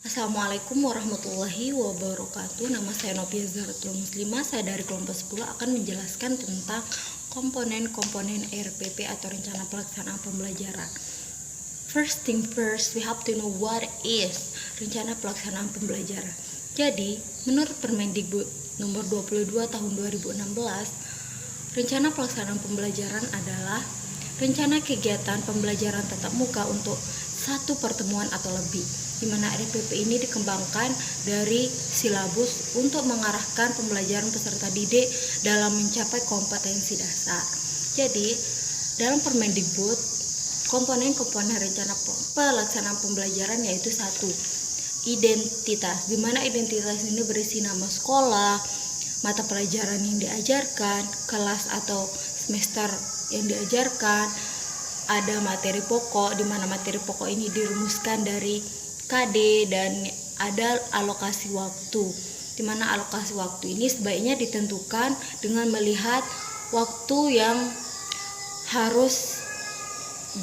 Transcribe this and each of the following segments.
Assalamualaikum warahmatullahi wabarakatuh. Nama saya Novia Zahratul Muslimah. Saya dari kelompok 10 akan menjelaskan tentang komponen-komponen RPP atau rencana pelaksanaan pembelajaran. First thing first, we have to know what is rencana pelaksanaan pembelajaran. Jadi, menurut Permendikbud nomor 22 tahun 2016, rencana pelaksanaan pembelajaran adalah rencana kegiatan pembelajaran tatap muka untuk satu pertemuan atau lebih, di mana RPP ini dikembangkan dari silabus untuk mengarahkan pembelajaran peserta didik dalam mencapai kompetensi dasar. Jadi, dalam Permendikbud, komponen-komponen rencana pelaksanaan pembelajaran yaitu satu, identitas, di mana identitas ini berisi nama sekolah, mata pelajaran yang diajarkan, kelas atau semester yang diajarkan, ada materi pokok, di mana materi pokok ini dirumuskan dari KD, dan ada alokasi waktu, di mana alokasi waktu ini sebaiknya ditentukan dengan melihat waktu yang harus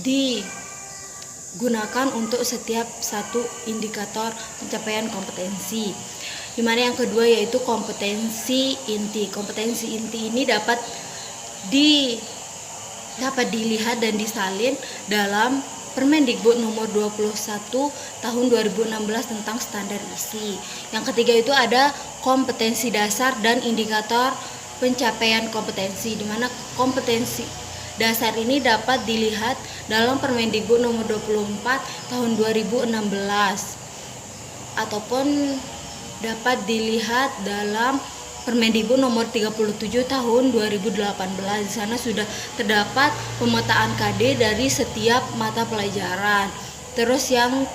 digunakan untuk setiap satu indikator pencapaian kompetensi. Di mana yang kedua yaitu kompetensi inti. Kompetensi inti ini dapat dilihat dan disalin dalam Permendikbud nomor 21 tahun 2016 tentang standar isi. Yang ketiga itu ada kompetensi dasar dan indikator pencapaian kompetensi, di mana kompetensi dasar ini dapat dilihat dalam Permendikbud nomor 24 tahun 2016 ataupun dapat dilihat dalam Permendikbud nomor 37 tahun 2018. Di sana sudah terdapat pemetaan KD dari setiap mata pelajaran. Terus yang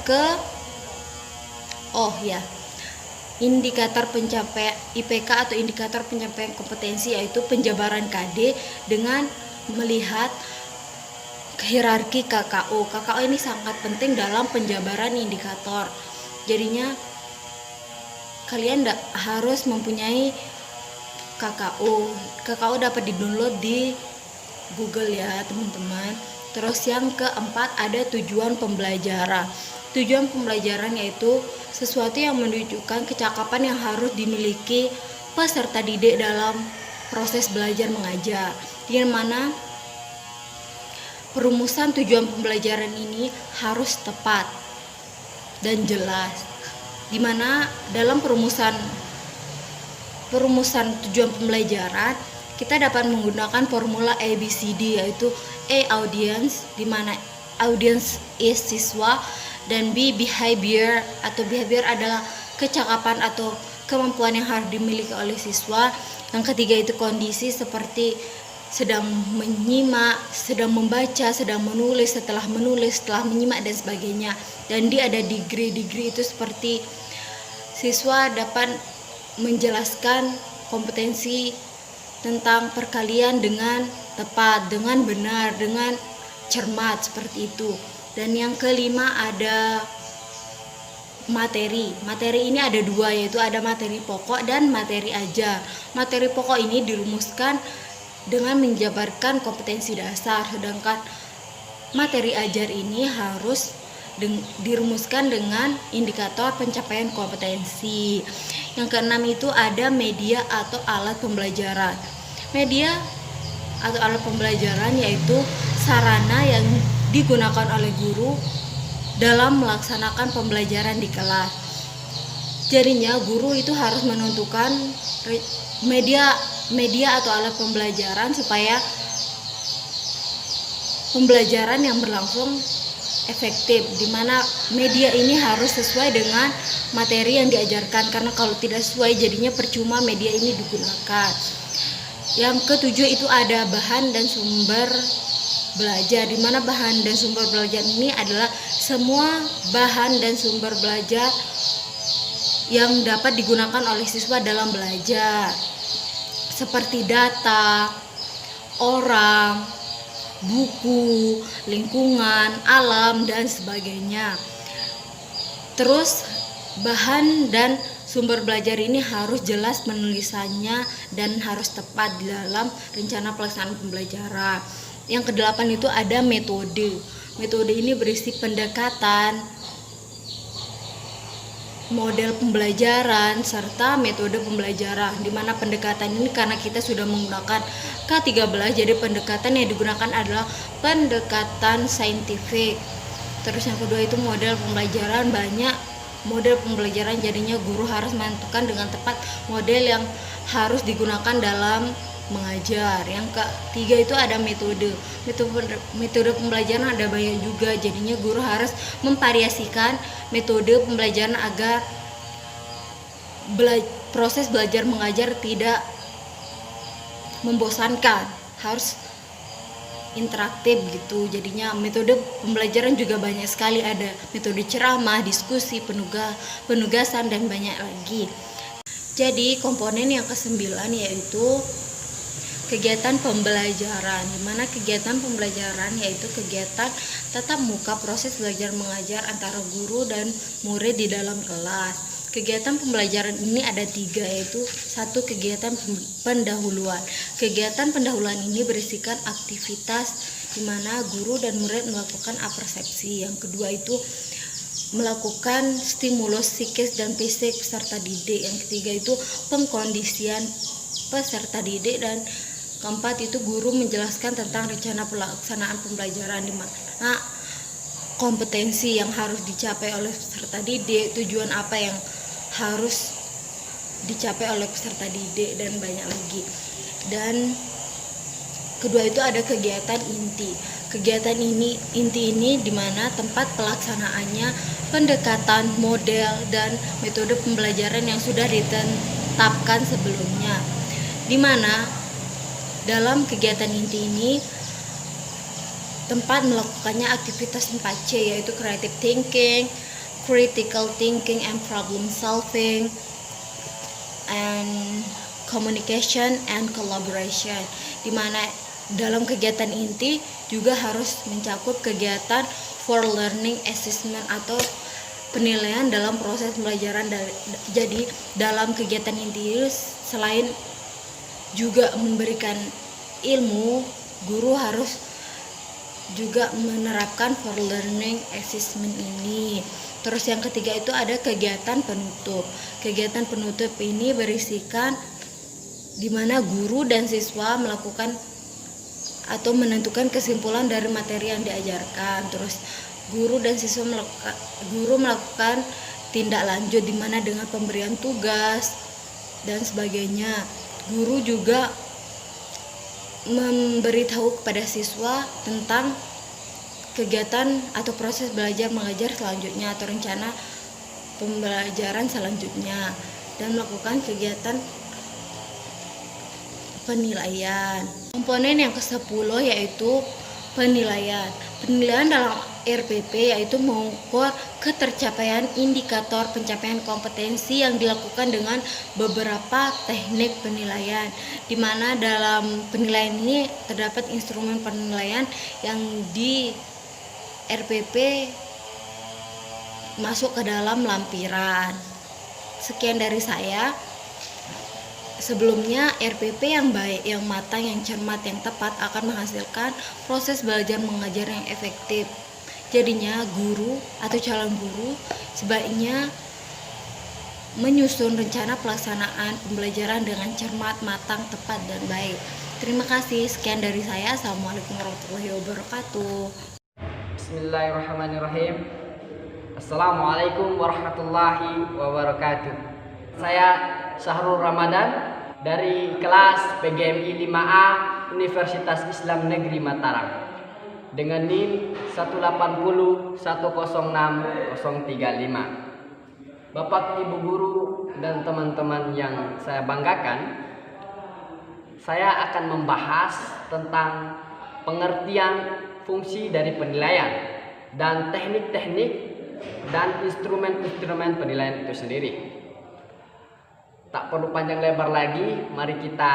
indikator pencapaian IPK atau indikator pencapaian kompetensi yaitu penjabaran KD dengan melihat hierarki KKO. KKO ini sangat penting dalam penjabaran indikator. Jadinya kalian harus mempunyai KKO. KKO dapat di-download di Google ya, teman-teman. Terus yang keempat ada tujuan pembelajaran. Tujuan pembelajaran yaitu sesuatu yang menunjukkan kecakapan yang harus dimiliki peserta didik dalam proses belajar mengajar. Di mana perumusan tujuan pembelajaran ini harus tepat dan jelas. Di mana dalam perumusan tujuan pembelajaran kita dapat menggunakan formula ABCD, yaitu A audience, di mana audience is siswa, dan B behavior adalah kecakapan atau kemampuan yang harus dimiliki oleh siswa. Yang ketiga itu kondisi, seperti sedang menyimak, sedang membaca, sedang menulis, setelah menyimak dan sebagainya. Dan D ada degree itu seperti siswa dapat menjelaskan kompetensi tentang perkalian dengan tepat, dengan benar, dengan cermat, seperti itu. Dan yang kelima ada materi. Materi ini ada dua, yaitu ada materi pokok dan materi ajar. Materi pokok ini dirumuskan dengan menjabarkan kompetensi dasar, sedangkan materi ajar ini harus dirumuskan dengan indikator pencapaian kompetensi. Yang keenam itu ada media atau alat pembelajaran. Media atau alat pembelajaran yaitu sarana yang digunakan oleh guru dalam melaksanakan pembelajaran di kelas. Jadinya guru itu harus menentukan media atau alat pembelajaran supaya pembelajaran yang berlangsung efektif, di mana media ini harus sesuai dengan materi yang diajarkan, karena kalau tidak sesuai jadinya percuma media ini digunakan. Yang ketujuh itu ada bahan dan sumber belajar, di mana bahan dan sumber belajar ini adalah semua bahan dan sumber belajar yang dapat digunakan oleh siswa dalam belajar, seperti data, orang, buku, lingkungan, alam, dan sebagainya. Terus bahan dan sumber belajar ini harus jelas penulisannya dan harus tepat di dalam rencana pelaksanaan pembelajaran. Yang kedelapan itu ada metode. Metode ini berisi pendekatan model pembelajaran serta metode pembelajaran, di mana pendekatan ini karena kita sudah menggunakan K13, jadi pendekatan yang digunakan adalah pendekatan saintifik. Terus yang kedua itu model pembelajaran, banyak model pembelajaran, jadinya guru harus menentukan dengan tepat model yang harus digunakan dalam mengajar. Yang ketiga itu ada metode pembelajaran, ada banyak juga, jadinya guru harus memvariasikan metode pembelajaran agar proses belajar mengajar tidak membosankan, harus interaktif gitu. Jadinya metode pembelajaran juga banyak sekali, ada metode ceramah, diskusi, penugasan, dan banyak lagi. Jadi komponen yang ke-9 yaitu kegiatan pembelajaran, di mana kegiatan pembelajaran yaitu kegiatan tatap muka, proses belajar mengajar antara guru dan murid di dalam kelas. Kegiatan pembelajaran ini ada 3, yaitu 1. Kegiatan pendahuluan. Kegiatan pendahuluan ini berisikan aktivitas di mana guru dan murid melakukan apersepsi. Yang kedua itu melakukan stimulus psikis dan fisik peserta didik. Yang ketiga itu pengkondisian peserta didik, dan keempat itu guru menjelaskan tentang rencana pelaksanaan pembelajaran, di mana kompetensi yang harus dicapai oleh peserta didik, tujuan apa yang harus dicapai oleh peserta didik, dan banyak lagi. Dan kedua itu ada kegiatan inti. Kegiatan inti ini di mana tempat pelaksanaannya pendekatan, model, dan metode pembelajaran yang sudah ditetapkan sebelumnya. Di mana dalam kegiatan inti ini tempat melakukannya aktivitas 4C, yaitu creative thinking, critical thinking and problem solving, and communication and collaboration. Di mana dalam kegiatan inti juga harus mencakup kegiatan for learning assessment atau penilaian dalam proses pembelajaran. Jadi dalam kegiatan inti selain juga memberikan ilmu, guru harus juga menerapkan for learning assessment ini. Terus yang ketiga itu ada kegiatan penutup. Kegiatan penutup ini berisikan di mana guru dan siswa melakukan atau menentukan kesimpulan dari materi yang diajarkan. Terus guru dan siswa melakukan tindak lanjut, di mana dengan pemberian tugas dan sebagainya. Guru juga memberitahu kepada siswa tentang kegiatan atau proses belajar mengajar selanjutnya atau rencana pembelajaran selanjutnya, dan melakukan kegiatan penilaian. Komponen yang ke-10 yaitu penilaian. Penilaian dalam RPP yaitu mengukur ketercapaian indikator pencapaian kompetensi yang dilakukan dengan beberapa teknik penilaian, di mana dalam penilaian ini terdapat instrumen penilaian yang di RPP masuk ke dalam lampiran. Sekian dari saya. Sebelumnya, RPP yang baik, yang matang, yang cermat, yang tepat akan menghasilkan proses belajar mengajar yang efektif. Jadinya guru atau calon guru sebaiknya menyusun rencana pelaksanaan pembelajaran dengan cermat, matang, tepat, dan baik. Terima kasih. Sekian dari saya. Assalamualaikum warahmatullahi wabarakatuh. Bismillahirrahmanirrahim. Assalamualaikum warahmatullahi wabarakatuh. Saya Syahrul Ramadan dari kelas PGMI 5A Universitas Islam Negeri Mataram dengan NIM 180106035. Bapak, Ibu guru, dan teman-teman yang saya banggakan, saya akan membahas tentang pengertian fungsi dari penilaian dan teknik-teknik dan instrumen-instrumen penilaian itu sendiri. Tak perlu panjang lebar lagi, mari kita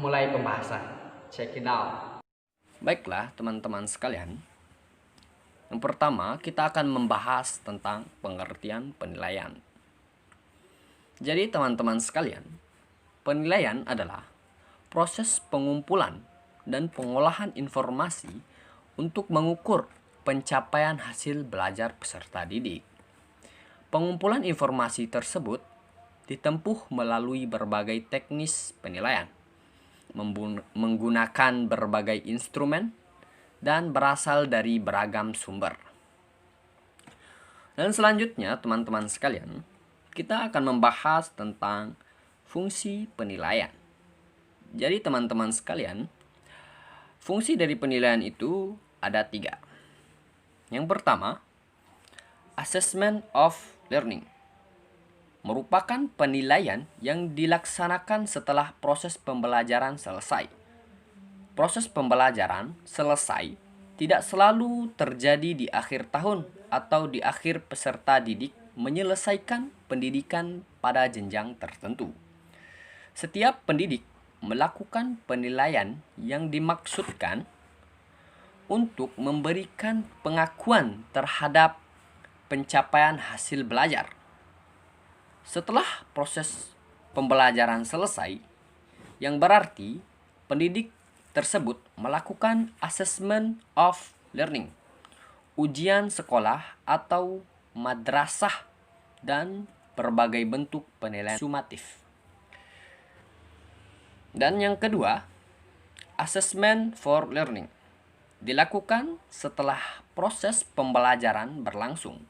mulai pembahasan. Check it out. Baiklah teman-teman sekalian, yang pertama kita akan membahas tentang pengertian penilaian. Jadi teman-teman sekalian, penilaian adalah proses pengumpulan dan pengolahan informasi untuk mengukur pencapaian hasil belajar peserta didik. Pengumpulan informasi tersebut ditempuh melalui berbagai teknis penilaian, menggunakan berbagai instrumen, dan berasal dari beragam sumber. Dan selanjutnya, teman-teman sekalian, kita akan membahas tentang fungsi penilaian. Jadi teman-teman sekalian, fungsi dari penilaian itu ada 3. Yang pertama, assessment of learning. Merupakan penilaian yang dilaksanakan setelah proses pembelajaran selesai. Proses pembelajaran selesai tidak selalu terjadi di akhir tahun atau di akhir peserta didik menyelesaikan pendidikan pada jenjang tertentu. Setiap pendidik melakukan penilaian yang dimaksudkan untuk memberikan pengakuan terhadap pencapaian hasil belajar. Setelah proses pembelajaran selesai, yang berarti pendidik tersebut melakukan assessment of learning, ujian sekolah atau madrasah, dan berbagai bentuk penilaian sumatif. Dan yang kedua, assessment for learning dilakukan setelah proses pembelajaran berlangsung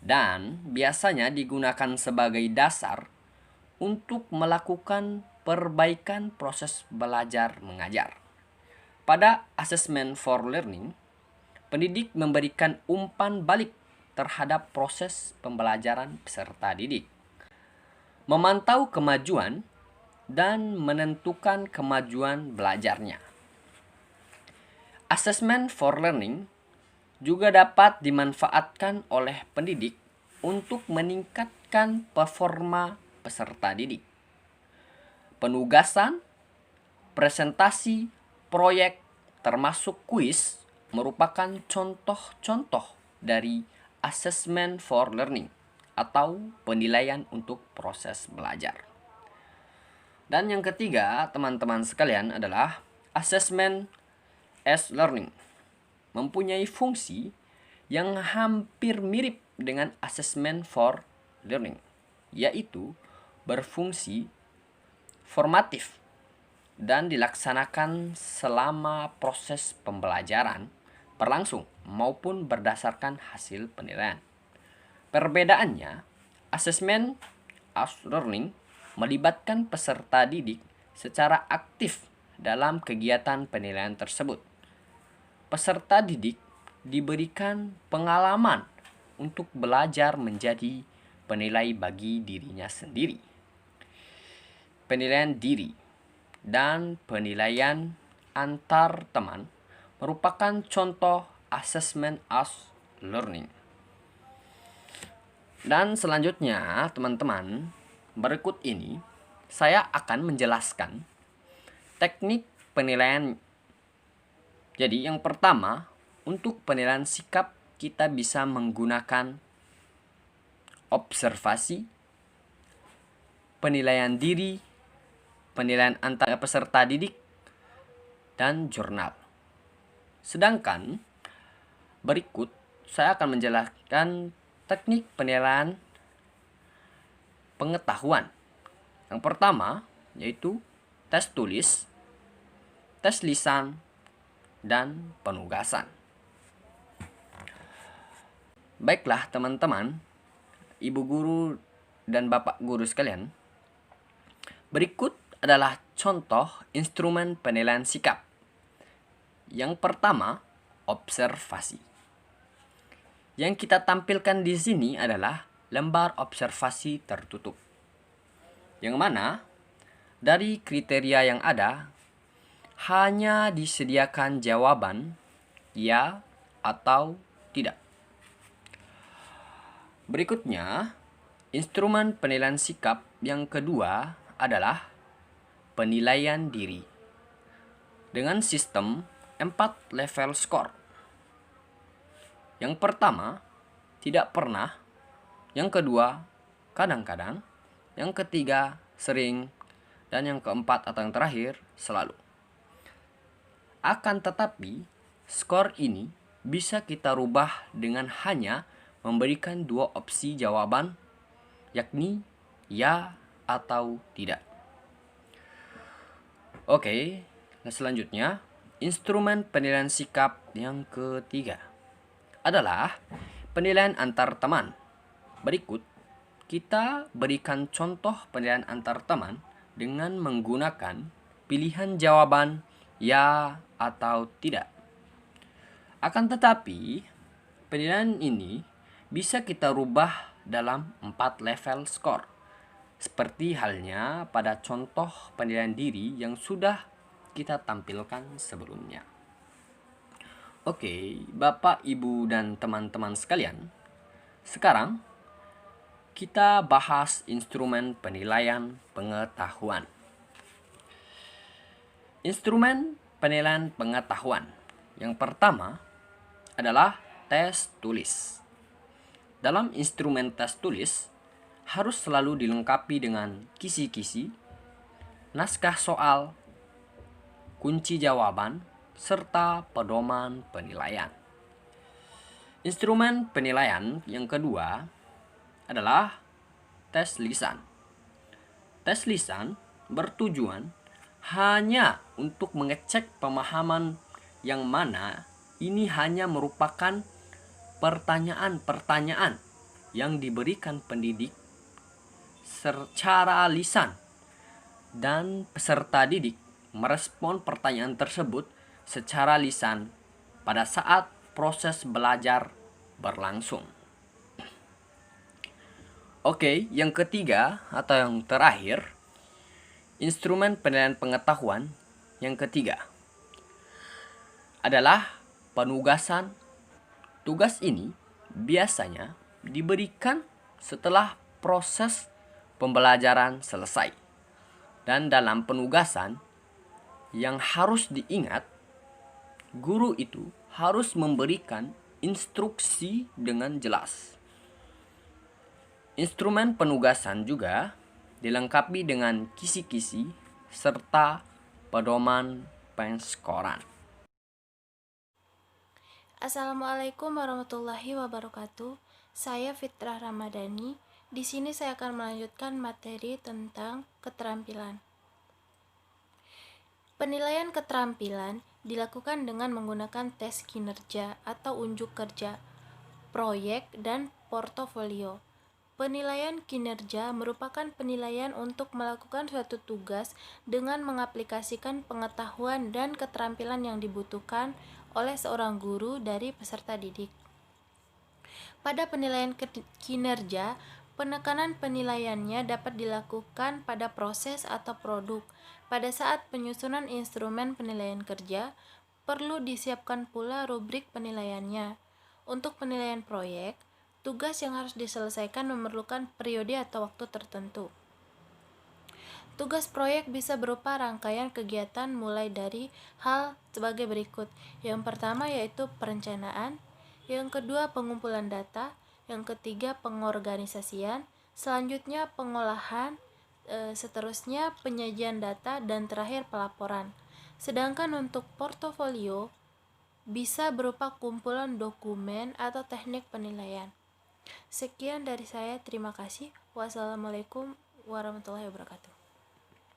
dan biasanya digunakan sebagai dasar untuk melakukan perbaikan proses belajar mengajar. Pada assessment for learning, pendidik memberikan umpan balik terhadap proses pembelajaran peserta didik, memantau kemajuan dan menentukan kemajuan belajarnya. Assessment for learning juga dapat dimanfaatkan oleh pendidik untuk meningkatkan performa peserta didik. Penugasan, presentasi, proyek, termasuk kuis merupakan contoh-contoh dari assessment for learning atau penilaian untuk proses belajar. Dan yang ketiga, teman-teman sekalian, adalah assessment as learning. Mempunyai fungsi yang hampir mirip dengan assessment for learning, yaitu berfungsi formatif dan dilaksanakan selama proses pembelajaran berlangsung maupun berdasarkan hasil penilaian. Perbedaannya, assessment as learning melibatkan peserta didik secara aktif dalam kegiatan penilaian tersebut. Peserta didik diberikan pengalaman untuk belajar menjadi penilai bagi dirinya sendiri. Penilaian diri dan penilaian antar teman merupakan contoh assessment as learning. Dan selanjutnya, teman-teman, berikut ini saya akan menjelaskan teknik penilaian. Jadi yang pertama, untuk penilaian sikap kita bisa menggunakan observasi, penilaian diri, penilaian antar peserta didik, dan jurnal. Sedangkan berikut saya akan menjelaskan teknik penilaian pengetahuan. Yang pertama yaitu tes tulis, tes lisan, dan penugasan. Baiklah teman-teman, ibu guru dan bapak guru sekalian, berikut adalah contoh instrumen penilaian sikap. Yang pertama, observasi. Yang kita tampilkan di sini adalah lembar observasi tertutup, yang mana dari kriteria yang ada hanya disediakan jawaban ya atau tidak. Berikutnya, instrumen penilaian sikap yang kedua adalah penilaian diri dengan sistem 4 level skor. Yang pertama, tidak pernah. Yang kedua, kadang-kadang. Yang ketiga, sering. Dan yang keempat atau yang terakhir, selalu. Akan tetapi, skor ini bisa kita rubah dengan hanya memberikan dua opsi jawaban, yakni ya atau tidak. Oke, selanjutnya instrumen penilaian sikap yang ketiga adalah penilaian antar teman. Berikut kita berikan contoh penilaian antar teman dengan menggunakan pilihan jawaban ya atau tidak. Akan tetapi, penilaian ini bisa kita rubah dalam 4 level skor, seperti halnya pada contoh penilaian diri yang sudah kita tampilkan sebelumnya. Oke, Bapak, Ibu, dan teman-teman sekalian, sekarang kita bahas instrumen penilaian pengetahuan. Instrumen penilaian pengetahuan yang pertama adalah tes tulis. Dalam instrumen tes tulis harus selalu dilengkapi dengan kisi-kisi, naskah soal, kunci jawaban, serta pedoman penilaian. Instrumen penilaian yang kedua adalah tes lisan. Tes lisan bertujuan hanya untuk mengecek pemahaman yang mana ini hanya merupakan pertanyaan-pertanyaan yang diberikan pendidik secara lisan dan peserta didik merespon pertanyaan tersebut secara lisan pada saat proses belajar berlangsung. Oke, yang ketiga atau yang terakhir, instrumen penilaian pengetahuan yang ketiga adalah penugasan. Tugas ini biasanya diberikan setelah proses pembelajaran selesai. Dan dalam penugasan yang harus diingat, guru itu harus memberikan instruksi dengan jelas. Instrumen penugasan juga dilengkapi dengan kisi-kisi serta pedoman penskoran. Assalamualaikum warahmatullahi wabarakatuh. Saya Fitrah Ramadhani. Di sini saya akan melanjutkan materi tentang keterampilan. Penilaian keterampilan dilakukan dengan menggunakan tes kinerja atau unjuk kerja, proyek, dan portofolio. Penilaian kinerja merupakan penilaian untuk melakukan suatu tugas dengan mengaplikasikan pengetahuan dan keterampilan yang dibutuhkan oleh seorang guru dari peserta didik. Pada penilaian kinerja, penekanan penilaiannya dapat dilakukan pada proses atau produk. Pada saat penyusunan instrumen penilaian kerja, perlu disiapkan pula rubrik penilaiannya. Untuk penilaian proyek, tugas yang harus diselesaikan memerlukan periode atau waktu tertentu. Tugas proyek bisa berupa rangkaian kegiatan mulai dari hal sebagai berikut. Yang pertama yaitu perencanaan, yang kedua pengumpulan data, yang ketiga pengorganisasian, selanjutnya pengolahan, seterusnya penyajian data, dan terakhir pelaporan. Sedangkan untuk portofolio bisa berupa kumpulan dokumen atau teknik penilaian. Sekian dari saya, terima kasih. Wassalamualaikum warahmatullahi wabarakatuh.